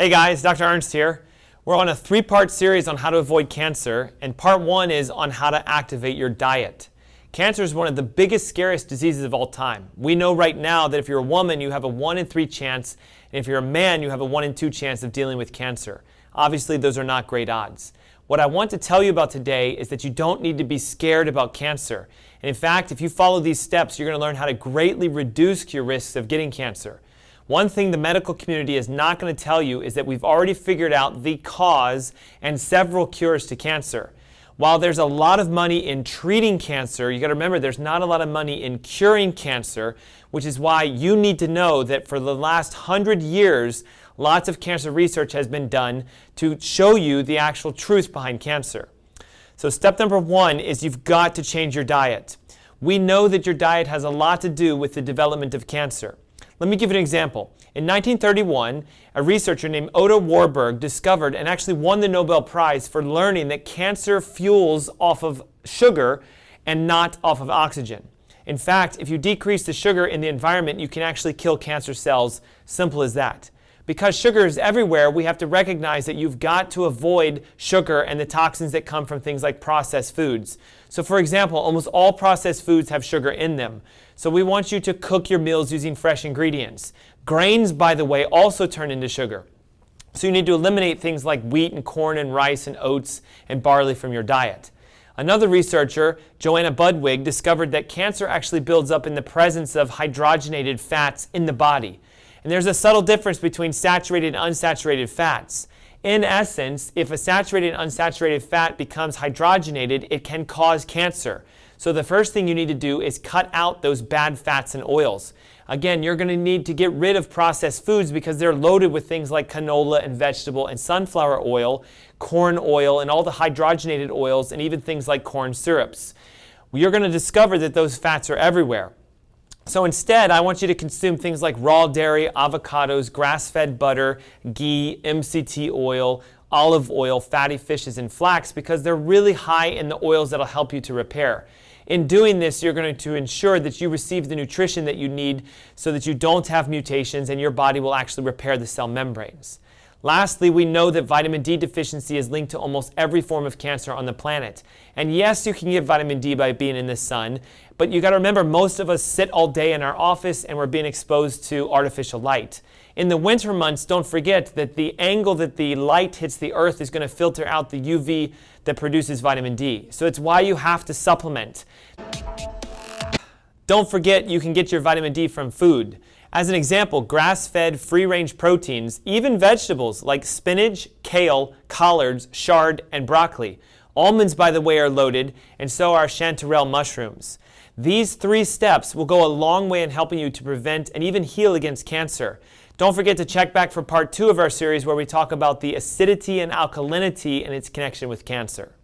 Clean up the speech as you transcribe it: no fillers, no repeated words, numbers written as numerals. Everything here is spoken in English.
Hey guys, Dr. Ernst here. We're on a 3-part series on how to avoid cancer, and part 1 is on how to activate your diet. Cancer is one of the biggest, scariest diseases of all time. We know right now that if you're a woman, you have a 1 in 3 chance, and if you're a man, you have a 1 in 2 chance of dealing with cancer. Obviously, those are not great odds. What I want to tell you about today is that you don't need to be scared about cancer. And in fact, if you follow these steps, you're going to learn how to greatly reduce your risks of getting cancer. One thing the medical community is not going to tell you is that we've already figured out the cause and several cures to cancer. While there's a lot of money in treating cancer, you got to remember there's not a lot of money in curing cancer, which is why you need to know that for the last 100 years, lots of cancer research has been done to show you the actual truth behind cancer. So step number 1 is you've got to change your diet. We know that your diet has a lot to do with the development of cancer. Let me give you an example. In 1931, a researcher named Otto Warburg discovered and actually won the Nobel Prize for learning that cancer fuels off of sugar and not off of oxygen. In fact, if you decrease the sugar in the environment, you can actually kill cancer cells. Simple as that. Because sugar is everywhere, we have to recognize that you've got to avoid sugar and the toxins that come from things like processed foods. So for example, almost all processed foods have sugar in them. So we want you to cook your meals using fresh ingredients. Grains, by the way, also turn into sugar. So you need to eliminate things like wheat and corn and rice and oats and barley from your diet. Another researcher, Joanna Budwig, discovered that cancer actually builds up in the presence of hydrogenated fats in the body. And there's a subtle difference between saturated and unsaturated fats. In essence, if a saturated and unsaturated fat becomes hydrogenated, it can cause cancer. So the first thing you need to do is cut out those bad fats and oils. Again, you're going to need to get rid of processed foods because they're loaded with things like canola and vegetable and sunflower oil, corn oil, and all the hydrogenated oils, and even things like corn syrups. You're going to discover that those fats are everywhere. So instead, I want you to consume things like raw dairy, avocados, grass-fed butter, ghee, MCT oil, olive oil, fatty fishes, and flax because they're really high in the oils that'll help you to repair. In doing this, you're going to ensure that you receive the nutrition that you need so that you don't have mutations and your body will actually repair the cell membranes. Lastly, we know that vitamin D deficiency is linked to almost every form of cancer on the planet. And yes, you can get vitamin D by being in the sun, but you got to remember most of us sit all day in our office and we're being exposed to artificial light. In the winter months, don't forget that the angle that the light hits the earth is going to filter out the UV that produces vitamin D. So it's why you have to supplement. Don't forget you can get your vitamin D from food. As an example, grass-fed, free-range proteins, even vegetables like spinach, kale, collards, chard, and broccoli. Almonds, by the way, are loaded, and so are chanterelle mushrooms. These 3 steps will go a long way in helping you to prevent and even heal against cancer. Don't forget to check back for part 2 of our series where we talk about the acidity and alkalinity and its connection with cancer.